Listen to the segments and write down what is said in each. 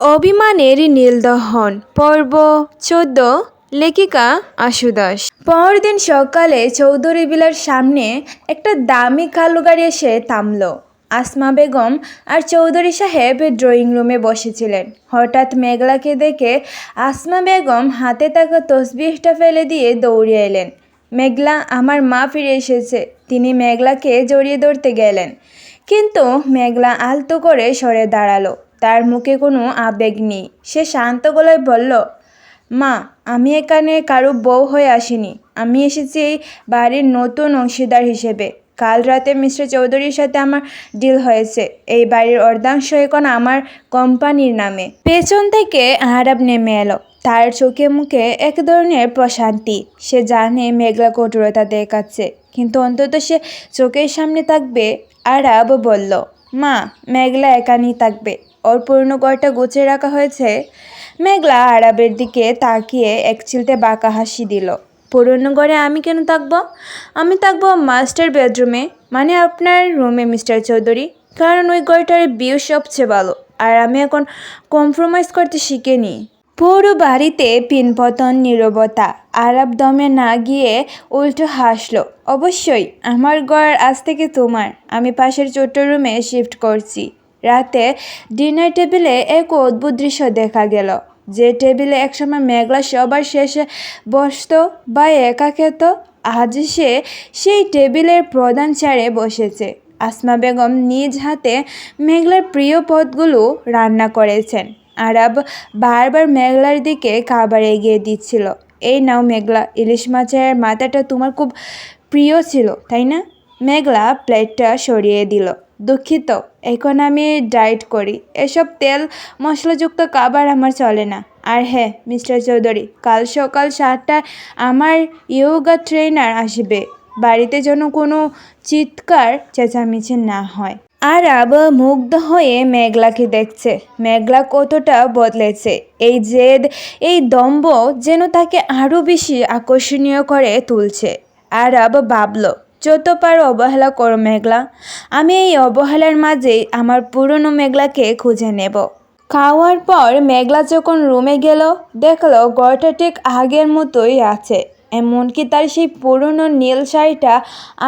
অভিমানের নীলদহন পর্ব ১৪। লেখিকা আশু দাস। পরদিন সকালে চৌধুরী বিলার সামনে একটা দামি কালো গাড়ি এসে থামল। আসমা বেগম আর চৌধুরী সাহেব ড্রয়িং রুমে বসেছিলেন। হঠাৎ মেঘলাকে দেখে আসমা বেগম হাতে থাকা তসবিহটা ফেলে দিয়ে দৌড়ে এলেন। মেঘলা, আমার মা ফিরে এসেছে। তিনি মেঘলাকে জড়িয়ে ধরতে গেলেন, কিন্তু মেঘলা আলতো করে সরে দাঁড়ালো। তার মুখে কোনো আবেগ নেই। সে শান্ত গলায় বলল, মা, আমি এখানে কারো বউ হয়ে আসিনি। আমি এসেছি এই বাড়ির নতুন অংশীদার হিসেবে। কাল রাতে মিস্টার চৌধুরীর সাথে আমার ডিল হয়েছে। এই বাড়ির অর্ধাংশ এখন আমার কোম্পানির নামে। পেছন থেকে আরব নেমে এলো। তার চোখে মুখে এক ধরনের প্রশান্তি। সে জানে মেঘলা কঠোরতা দেখাচ্ছে, কিন্তু অন্তত সে চোখের সামনে থাকবে। আরব বলল, মা, মেঘলা এখানেই থাকবে। ওর পুরনো ঘরটা গুছিয়ে রাখা হয়েছে। মেঘলা আরবের দিকে তাকিয়ে এক চিলতে বাঁকা হাসি দিল। পুরনো ঘরে আমি কেন থাকবো? আমি থাকবো মাস্টার বেডরুমে, মানে আপনার রুমে মিস্টার চৌধুরী। কারণ ওই ঘরটার ভিউ সবচেয়ে ভালো, আর আমি এখন কম্প্রোমাইজ করতে শিখিনি। পুরো বাড়িতে পিনপতন নীরবতা। আরব দমে না গিয়ে উল্টো হাসলো। অবশ্যই, আমার ঘর আজ থেকে তোমার। আমি পাশের ছোট্ট রুমে শিফট করছি। রাতে ডিনার টেবিলে এক অদ্ভুত দৃশ্য দেখা গেল। যে টেবিলে একসময় মেঘলা সবার শেষে বসতো বা একা খেত, আজ সে সেই টেবিলের প্রধান চেয়ারে বসেছে। আসমা বেগম নিজ হাতে মেঘলার প্রিয় পদগুলো রান্না করেছেন। আরব বারবার মেঘলার দিকে খাবার এগিয়ে দিচ্ছিল। এই নাও মেঘলা, ইলিশ মাছের মাথাটা তোমার খুব প্রিয় ছিল, তাই না? মেঘলা প্লেটটা সরিয়ে দিল। দুঃখিত, এখন আমি ডায়েট করি। এসব তেল মশলাযুক্ত খাবার আমার চলে না। আর হ্যাঁ মিস্টার চৌধুরী, কাল সকাল 7টায় আমার ইয়োগা ট্রেনার আসবে। বাড়িতে যেন কোনো চিৎকার চেঁচামেচি না হয়। আরব মুগ্ধ হয়ে মেঘলাকে দেখছে। মেঘলা কতটা বদলেছে। এই জেদ, এই দম্ভ যেন তাকে আরও বেশি আকর্ষণীয় করে তুলছে। আরব ভাবল, যত পারো অবহেলা করো মেঘলা। আমি এই অবহেলার মাঝেই আমার পুরনো মেঘলাকে খুঁজে নেব। খাওয়ার পর মেঘলা যখন রুমে গেল, দেখলো ঘরটা ঠিক আগের মতোই আছে। এমনকি তার সেই পুরনো নীল শাড়িটা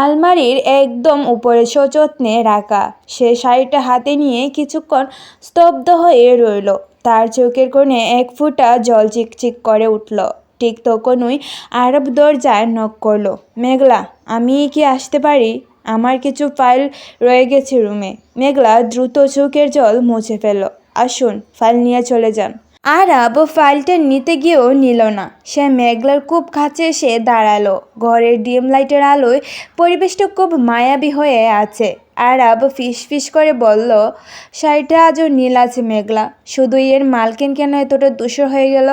আলমারির একদম উপরে সযত্নে রাখা। সে শাড়িটা হাতে নিয়ে কিছুক্ষণ স্তব্ধ হয়ে রইল। তার চোখের কোণে এক ফোঁটা জল চিকচিক করে উঠল। ঠিক তখনই আরব দরজায় নক করলো। মেঘলা, আমি কি আসতে পারি? আমার কিছু ফাইল রয়ে গেছে রুমে। মেঘলা দ্রুত চোখের জল মুছে ফেলল। আসুন, ফাইল নিয়ে চলে যান। আরব ফাইলটা নিতে গিয়েও নিল না। সে মেঘলার খুব কাছে এসে দাঁড়ালো। ঘরের ডিম লাইটের আলোয় পরিবেশটা খুব মায়াবী হয়ে আছে। আরব ফিস ফিস করে বলল, শাড়িটা আজও নীল আছে মেঘলা, শুধু এর মালকিন কেন এতটা ধূসর হয়ে গেল?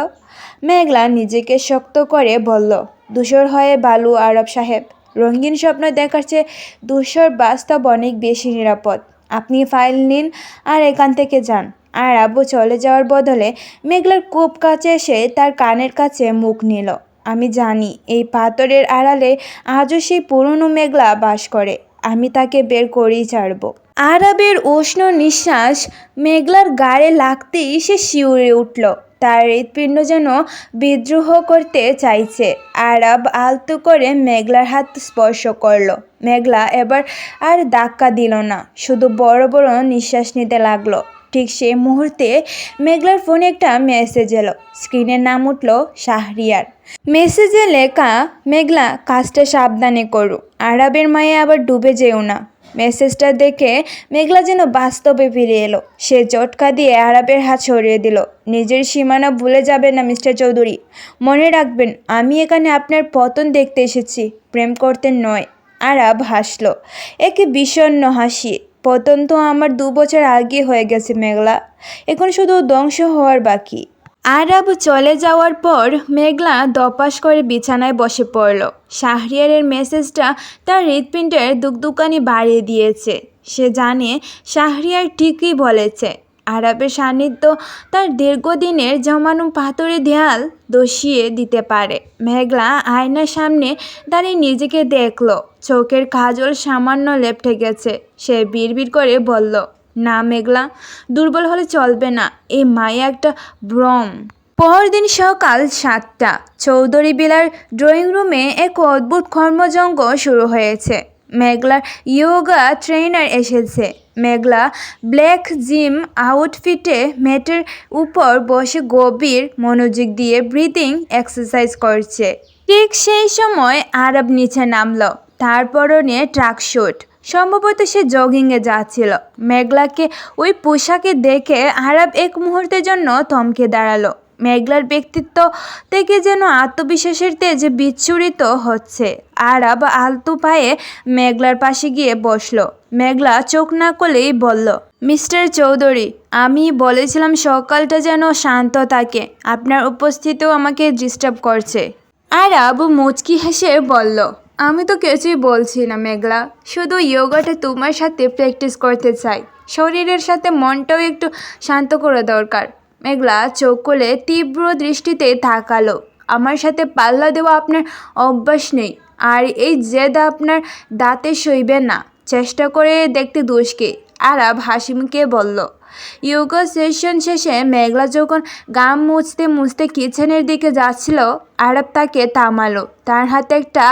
মেঘলা নিজেকে শক্ত করে বলল, ধূসর হয়ে বালু আরব সাহেব। রঙিন স্বপ্ন দেখার চেয়ে ধূসর বাস্তব অনেক বেশি নিরাপদ। আপনি ফাইল নিন আর এখান থেকে যান। আর আব্বু চলে যাওয়ার বদলে মেঘলার খুব কাছে এসে তার কানের কাছে মুখ নিল। আমি জানি এই পাথরের আড়ালে আজও সেই পুরনো মেঘলা বাস করে। আমি তাকে বের করেই ছাড়ব। আরবের উষ্ণ নিঃশ্বাস মেঘলার গায়ে লাগতেই সে শিউরে উঠল। তার হৃৎপিণ্ড যেন বিদ্রোহ করতে চাইছে। আরব আলতো করে মেঘলার হাত স্পর্শ করলো। মেঘলা এবার আর ধাক্কা দিল না, শুধু বড় বড় নিঃশ্বাস নিতে লাগলো। ঠিক সেই মুহূর্তে মেঘলার ফোনে একটা মেসেজ এলো। স্ক্রিনের নাম উঠল শাহরিয়ার। মেসেজে লেখা, মেঘলা, কাজটা সাবধানে করো। আরবের মায়ে আবার ডুবে যেও না। মেসেজটা দেখে মেঘলা যেন বাস্তবে ফিরে এলো। সে চটকা দিয়ে আরবের হাত সরিয়ে দিল। নিজের সীমানা ভুলে যাবেন না মিস্টার চৌধুরী। মনে রাখবেন, আমি এখানে আপনার পতন দেখতে এসেছি, প্রেম করতে নয়। আরব হাসল, একে বিষণ্ণ হাসি। পতন তো আমার 2 বছর আগে হয়ে গেছে মেঘলা, এখন শুধু ধ্বংস হওয়ার বাকি। আরব চলে যাওয়ার পর মেঘলা দপাস করে বিছানায় বসে পড়ল। শাহরিয়ারের মেসেজটা তার হৃৎপিণ্ডের দুকদুকানি বাড়িয়ে দিয়েছে। সে জানে শাহরিয়ার ঠিকই বলেছে। আরবের সান্নিধ্য তার দীর্ঘদিনের জমানো পাথরে দেয়াল ধসিয়ে দিতে পারে। মেঘলা আয়নার সামনে দাঁড়িয়ে নিজেকে দেখল। চোখের কাজল সামান্য লেপ্টে গেছে। সে বিড়বিড় করে বলল, না মেঘলা, দুর্বল হলে চলবে না, এই মায়া একটা ভ্রম। পরদিন সকাল 7টা, চৌধুরী বিলার ড্রয়িং রুমে এক অদ্ভুত কর্মযজ্ঞ শুরু হয়েছে। মেঘলার ইয়োগা ট্রেনার এসেছে। মেঘলা ব্ল্যাক জিম আউটফিটে ম্যাটের উপর বসে গভীর মনোযোগ দিয়ে ব্রিদিং এক্সারসাইজ করছে। ঠিক সেই সময় আরব নিচে নামলো। তার পরনে ট্রাকস্যুট, সম্ভবত সে জগিংয়ে যাচ্ছিল। মেঘলাকে ওই পোশাকে দেখে আরব এক মুহূর্তের জন্য থমকে দাঁড়ালো। মেঘলার ব্যক্তিত্ব থেকে যেন আত্মবিশ্বাসের তেজ বিচ্ছুরিত হচ্ছে। আরব আলতু পায়ে মেঘলার পাশে গিয়ে বসলো। মেঘলা চোখ না করলেই বলল, মিস্টার চৌধুরী, আমি বলেছিলাম সকালটা যেন শান্ত থাকে, আপনার উপস্থিতিও আমাকে ডিস্টার্ব করছে। আরব মুচকি হেসে বলল, আমি তো কিছুই বলছি না মেঘলা, শুধু ইয়োগাটা তোমার সাথে প্র্যাকটিস করতে চাই। শরীরের সাথে মনটাও একটু শান্ত করা দরকার। মেঘলা চোখ খুলে তীব্র দৃষ্টিতে তাকালো। আমার সাথে পাল্লা দেওয়া আপনার অভ্যাস নেই, আর এই জেদ আপনার দাঁতে সইবে না। চেষ্টা করে দেখতে দোষ কি? আরব হাসি মুখে বলল। ইয়োগা সেশন শেষে মেঘলা যখন গাম মুছতে মুছতে কিচেনের দিকে যাচ্ছিল, আরব তাকে থামালো। তার হাতে একটা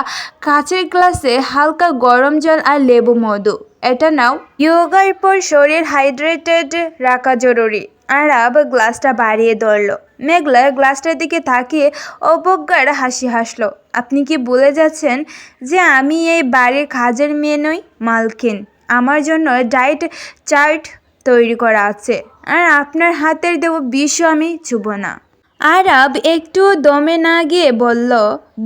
কাচের গ্লাসে হালকা গরম জল আর লেবু মধু। এটা নাও, ইয়োগার পর শরীর হাইড্রেটেড রাখা জরুরি। আরব গ্লাসটা বাড়িয়ে ধরল। মেঘলা গ্লাসটার দিকে তাকিয়ে অবজ্ঞার হাসি হাসলো। আপনি কি ভুলে যাচ্ছেন যে আমি এই বাড়ির কাজের মেয়ে নই, মালকিন? আমার জন্য ডায়েট চার্ট তৈরি করা আছে, আর আপনার হাতের দেওয়া বিষও আমি ছুব না। আরব একটু দমে না গিয়ে বলল,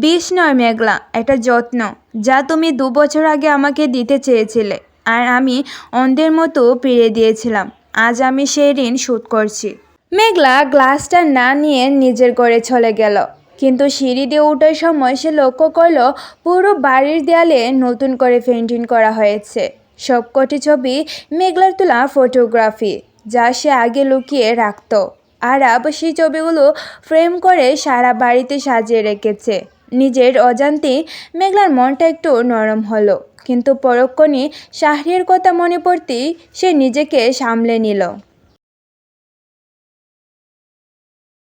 বিষ নয় মেঘলা, এটা যত্ন, যা তুমি 2 বছর আগে আমাকে দিতে চেয়েছিলে, আর আমি অন্ধের মতো ফিরে দিয়েছিলাম। আজ আমি সেই ঋণ শোধ করছি। মেঘলা গ্লাসটা না নিয়ে নিজের ঘরে চলে গেল। কিন্তু সিঁড়ি দিয়ে ওঠার সময় সে লক্ষ্য করল পুরো বাড়ির দেয়ালে নতুন করে পেন্টিং করা হয়েছে। সবকটি ছবি মেঘলার তোলা ফটোগ্রাফি, যা সে আগে লুকিয়ে রাখত। আরব সেই ছবিগুলো ফ্রেম করে সারা বাড়িতে সাজিয়ে রেখেছে। নিজের অজান্তেই মেঘলার মনটা একটু নরম হলো, কিন্তু পরক্ষণে শাহরিয়ার কথা মনে পড়তেই সে নিজেকে সামলে নিল।